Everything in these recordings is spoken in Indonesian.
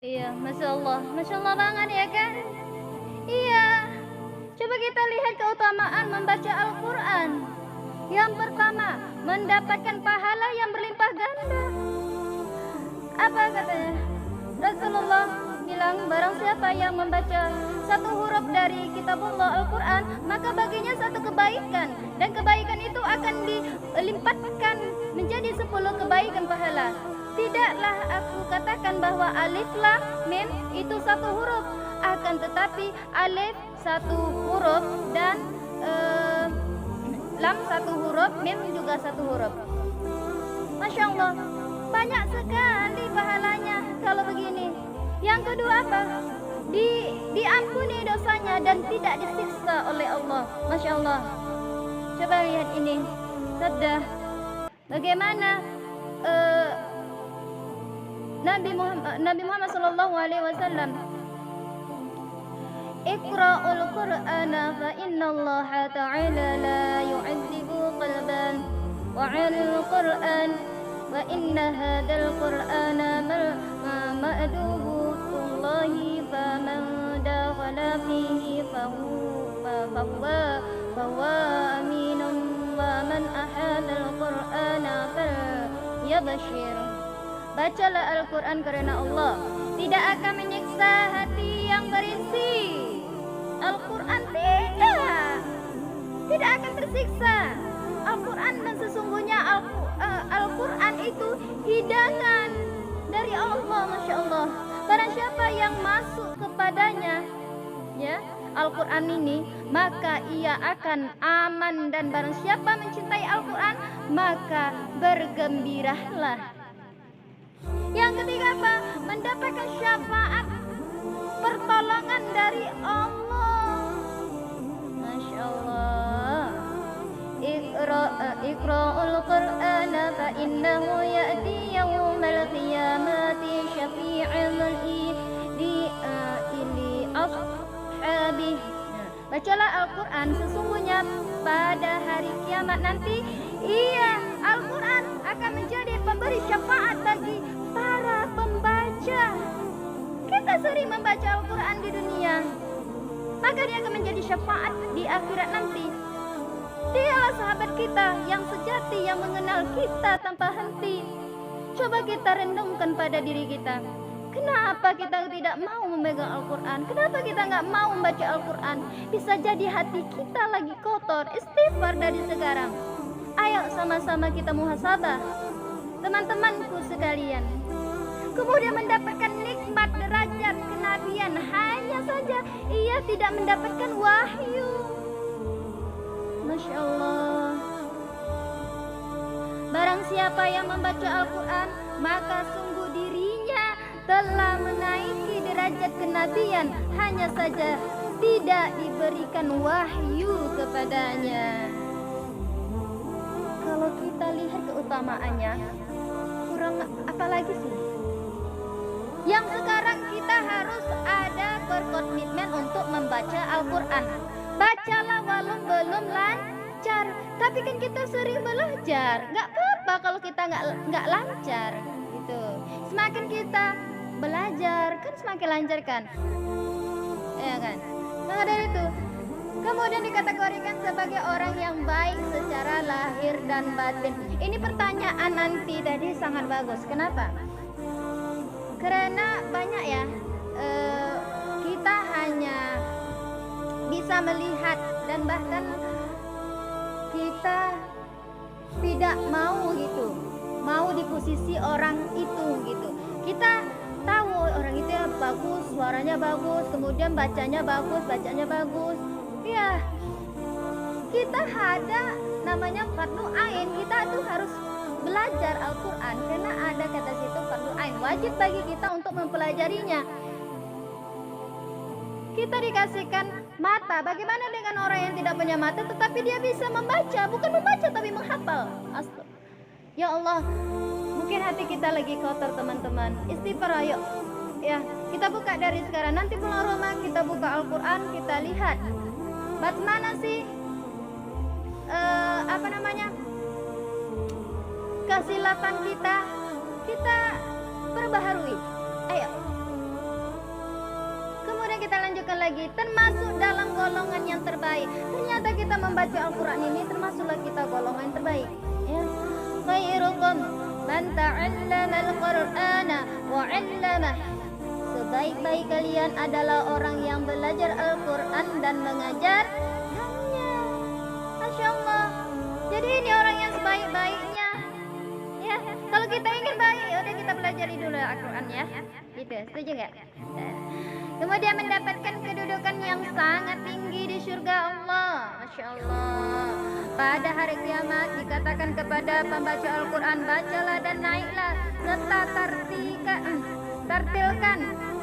Iya, Masya Allah banget ya kan? Iya, coba kita lihat keutamaan membaca Al-Quran. Yang pertama, mendapatkan pahala yang berlimpah ganda. Apa katanya? Rasulullah bilang, barang siapa yang membaca satu huruf dari kitabullah Al-Quran, maka baginya satu kebaikan, dan kebaikan itu akan dilimpahkan menjadi 10 kebaikan pahala. Tidaklah aku katakan bahwa alif lam mim itu satu huruf, akan tetapi alif satu huruf dan lam satu huruf, mim juga satu huruf. Masya Allah, banyak sekali pahalanya kalau begini. Yang kedua apa? Diampuni dosanya dan tidak disiksa oleh Allah. Masya Allah. Coba lihat ini sabda bagaimana Nabi Muhammad sallallahu alaihi wasallam, Iqra'ul Qur'ana fa innallaha ta'ala la yu'adzibu qalban wa 'alal Qur'an wa inna hadzal Qur'ana ma'dubutullahi faman dakhala fihi fahuwa aminun wa man ahadal Qur'ana falyabshir. Bacalah Al-Quran karena Allah tidak akan menyiksa hati yang berisi. Al-Quran tidak akan tersiksa. Al-Quran, dan sesungguhnya Al-Quran itu hidangan dari Allah. Masya Allah. Barang siapa yang masuk kepadanya, ya, Al-Quran ini, maka ia akan aman. Dan barang siapa mencintai Al-Quran, maka bergembiralah. Yang ketiga apa? Mendapatkan syafaat, pertolongan dari Allah. Masya Allah. Iqra'ul Qur'ana fa innahu ya'ti yawmal qiyamati syafi'an li ashabih. Bacalah Al-Quran, sesungguhnya pada hari kiamat nanti Al-Quran akan menjadi pemberi syafaat bagi para pembaca. Kita sering membaca Al-Quran di dunia, maka dia akan menjadi syafaat di akhirat nanti. Dialah sahabat kita yang sejati, yang mengenal kita tanpa henti. Coba kita renungkan pada diri kita. Kenapa kita tidak mau memegang Al-Quran? Kenapa kita nggak mau membaca Al-Quran? Bisa jadi hati kita lagi kotor. Istighfar dari sekarang. Ayo sama-sama kita muhasabah, teman-temanku sekalian. Kemudian mendapatkan nikmat derajat kenabian, hanya saja ia tidak mendapatkan wahyu. Masya Allah. Barang siapa yang membaca Al-Quran, maka sungguh dirinya telah menaiki derajat kenabian, hanya saja tidak diberikan wahyu kepadanya. Kalau kita lihat keutamaannya, kurang apa lagi sih? Yang sekarang kita harus ada berkomitmen untuk membaca Al-Quran. Bacalah walau belum lancar. Tapi kan kita sering belajar. Gak apa-apa kalau kita nggak lancar gitu. Semakin kita belajar kan semakin lancar kan, ya kan? Maka dari itu kemudian dikategorikan sebagai orang yang baik secara lahir dan batin. Ini pertanyaan nanti tadi sangat bagus. Kenapa? Karena banyak ya, kita hanya bisa melihat dan bahkan kita tidak mau gitu, mau di posisi orang itu gitu. Kita tahu orang itu ya bagus, suaranya bagus, kemudian bacanya bagus. Ya, kita ada namanya fardu ain. Kita tuh harus belajar Al-Quran karena ada kata situ fardu ain, wajib bagi kita untuk mempelajarinya. Kita dikasihkan mata. Bagaimana dengan orang yang tidak punya mata tetapi dia bisa membaca? Bukan membaca tapi menghafal. Ya Allah, mungkin hati kita lagi kotor teman-teman. Istighfar ayo. Ya, kita buka dari sekarang. Nanti pulang rumah kita buka Al-Quran, kita lihat bagaimana sih kesilapan kita perbaharui. Ayo kita lanjutkan lagi, termasuk dalam golongan yang terbaik. Ternyata kita membaca Al-Quran ini termasuklah kita golongan yang terbaik. Ya. Khairukum man ta'allama al-Qur'ana wa 'allamah. Sebaik-baik kalian adalah orang yang belajar Al-Quran dan mengajarkannya. Masya Allah. Jadi ini orang yang sebaik-baiknya. Ya, kalau kita ingin baik, udah kita pelajari dulu Al-Quran ya. Gitu, setuju nggak? Kemudian mendapatkan kedudukan yang sangat tinggi di surga Allah. Masya Allah. Pada hari kiamat dikatakan kepada pembaca Al-Quran, bacalah dan naiklah serta tartilkan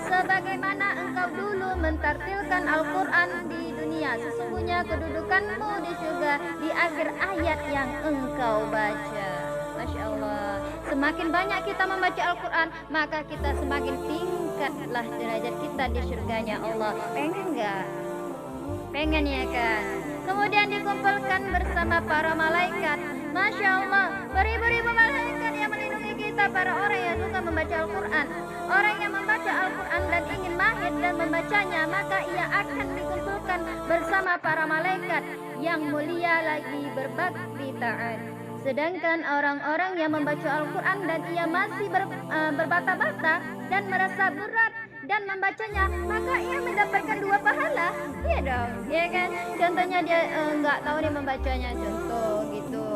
sebagaimana engkau dulu mentartilkan Al-Quran di dunia. Sesungguhnya kedudukanmu di surga di akhir ayat yang engkau baca. Masya Allah. Semakin banyak kita membaca Al-Quran, maka kita semakin tingkatlah derajat kita di surganya Allah. Pengen nggak? Pengen ya kan? Kemudian dikumpulkan bersama para malaikat. Masya Allah, beribu-ribu malaikat yang melindungi kita, para orang yang suka membaca Al-Quran. Orang yang membaca Al-Quran dan ingin mahir dan membacanya, maka ia akan dikumpulkan bersama para malaikat yang mulia lagi berbakti taat. Sedangkan orang-orang yang membaca Al-Quran dan ia masih berbata-bata dan merasa berat dan membacanya, maka ia mendapatkan 2 pahala. Iya dong, ya kan? Contohnya dia nggak tahu dia membacanya, contoh gitu.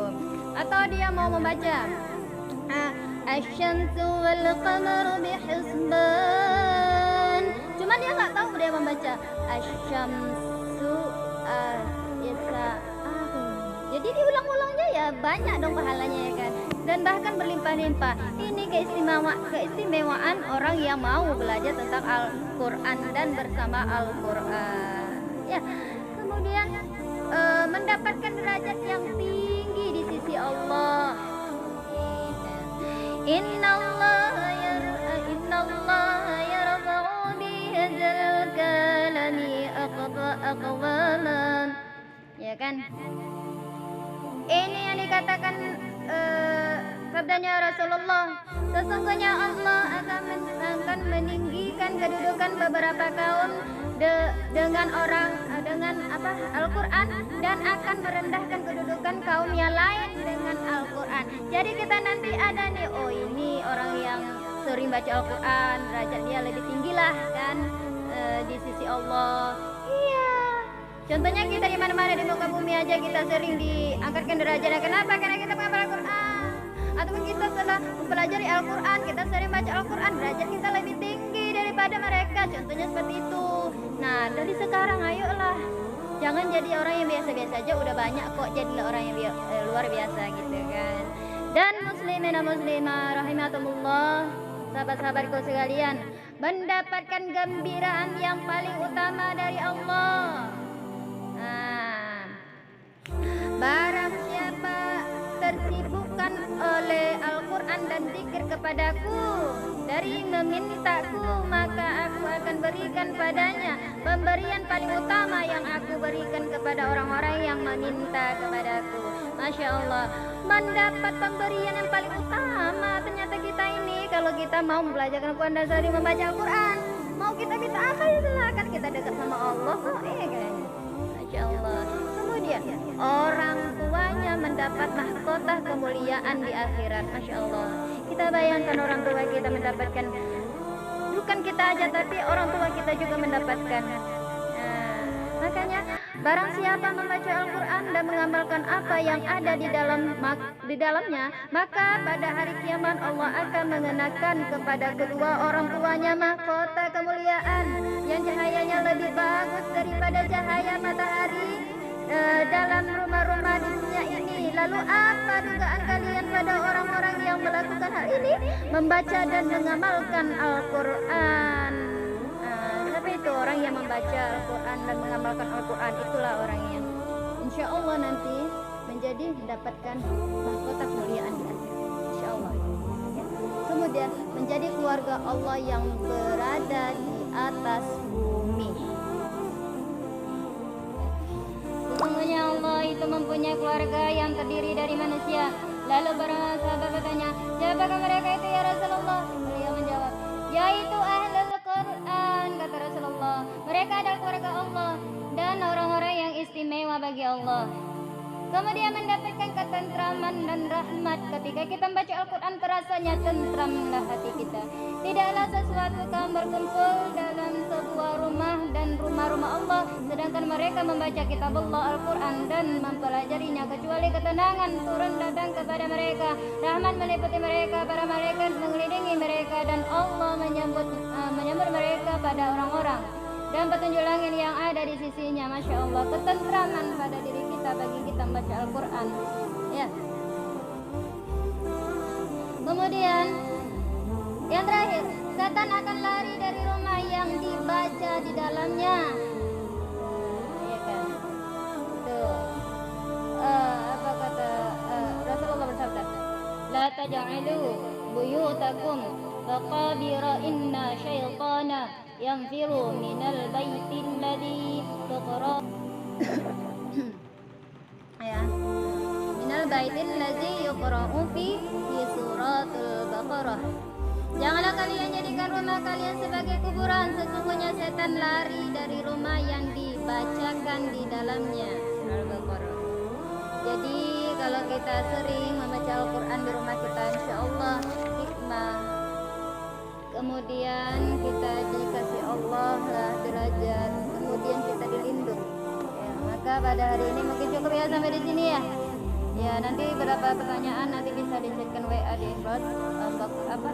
Atau dia mau membaca Asy-syamsu wal qamaru bihisban, cuma dia nggak tahu dia membaca Asy-syamsu jadi diulang-ulangnya ya banyak dong pahalanya ya kan, dan bahkan berlimpah-limpah. Ini keistimewaan orang yang mau belajar tentang Al-Quran dan bersama Al-Quran ya. Kemudian mendapatkan derajat yang tinggi di sisi Allah. Innallaha yarfa'u bihadzal kalami aqwaman, ya kan? Ini yang dikatakan sabdanya Rasulullah, sesungguhnya Allah akan meninggikan kedudukan beberapa kaum dengan Al-Quran, dan akan merendahkan kedudukan kaum yang lain dengan Al-Quran. Jadi kita nanti ada nih, oh ini orang yang sering baca Al-Quran, derajat dia lebih tinggi lah kan di sisi Allah. Iya. Contohnya kita di mana-mana di muka bumi aja kita sering diangkatkan derajatnya. Kenapa? Karena kita menghafal Al-Quran. Ataupun kita setelah mempelajari Al-Quran, kita sering baca Al-Quran, derajat kita lebih tinggi daripada mereka. Contohnya seperti itu. Nah, dari sekarang ayolah. Jangan jadi orang yang biasa-biasa aja, udah banyak kok jadilah orang yang luar biasa gitu kan. Dan muslimin dan muslimah rahimakumullah, sahabat-sahabatku sekalian, mendapatkan gembiraan yang paling utama dari Allah. Barang siapa tersibukkan oleh Al-Quran dan zikir kepadaku dari memintaku, maka aku akan berikan padanya pemberian paling utama yang aku berikan kepada orang-orang yang meminta kepadaku. Masya Allah, mendapat pemberian yang paling utama. Ternyata kita ini kalau kita mau belajar Al-Quran dan sering membaca Al-Quran, mau kita minta apa ya silakan, kita dekat sama Allah kok, kan? Masya Allah. Kemudian orang tuanya mendapat mahkota kemuliaan di akhirat. Masya Allah. Kita bayangkan orang tua kita mendapatkan, bukan kita aja tapi orang tua kita juga mendapatkan. Makanya barang siapa membaca Al-Quran dan mengamalkan apa yang ada di dalamnya, maka pada hari kiamat Allah akan mengenakan kepada kedua orang tuanya mahkota kemuliaan yang cahayanya lebih bagus daripada cahaya matahari dalam rumah-rumah di dunia ini. Lalu apa dugaan kalian pada orang-orang yang melakukan hal ini? Membaca dan mengamalkan Al-Quran. Siapa itu orang yang membaca Al-Quran dan mengamalkan Al-Quran? Itulah orang yang insya Allah nanti menjadi mendapatkan mahkota kemuliaan di akhirat, insya Allah ya. Kemudian menjadi keluarga Allah yang berada di atas bumi. Sesungguhnya Allah itu mempunyai keluarga yang terdiri dari manusia. Lalu para sahabat bertanya, siapakah mereka itu ya Rasulullah? Beliau menjawab, yaitu ahlul Quran, kata Rasulullah. Mereka bagi Allah. Kemudian mendapatkan ketentraman dan rahmat. Ketika kita membaca Al-Quran terasanya tentramlah hati kita. Tidaklah sesuatu kaum berkumpul dalam sebuah rumah dan rumah-rumah Allah, sedangkan mereka membaca kitab Allah Al-Quran dan mempelajarinya, kecuali ketenangan turun datang kepada mereka, rahmat meliputi mereka, para malaikat mengelilingi mereka, dan Allah menyambut mereka pada orang-orang, dan petunjuk langit yang ada di sisinya. Masya Allah, ketentraman pada diri kita bagi kita membaca Al-Quran, ya. Kemudian yang terakhir, setan akan lari dari rumah yang dibaca di dalamnya, ya kan. Tuh, apa kata Rasulullah bersabda, la taj'alu buyutakum faqabira inna syaitana yanfiru minal baitil ladzi tuqra ya, minal baitil ladzi yuqra'u fi suratul Baqarah. Janganlah kalian jadikan rumah kalian sebagai kuburan, sesungguhnya setan lari dari rumah yang dibacakan di dalamnya. Al-Baqarah. Jadi kalau kita sering membaca Al-Quran di rumah kita, insya Allah hikmah, kemudian kita dikasih Allah lah derajat, kemudian kita dilindung, ya. Maka pada hari ini mungkin cukup ya sampai di sini ya. Ya, nanti beberapa pertanyaan nanti bisa di-chatkan WA di inbox apa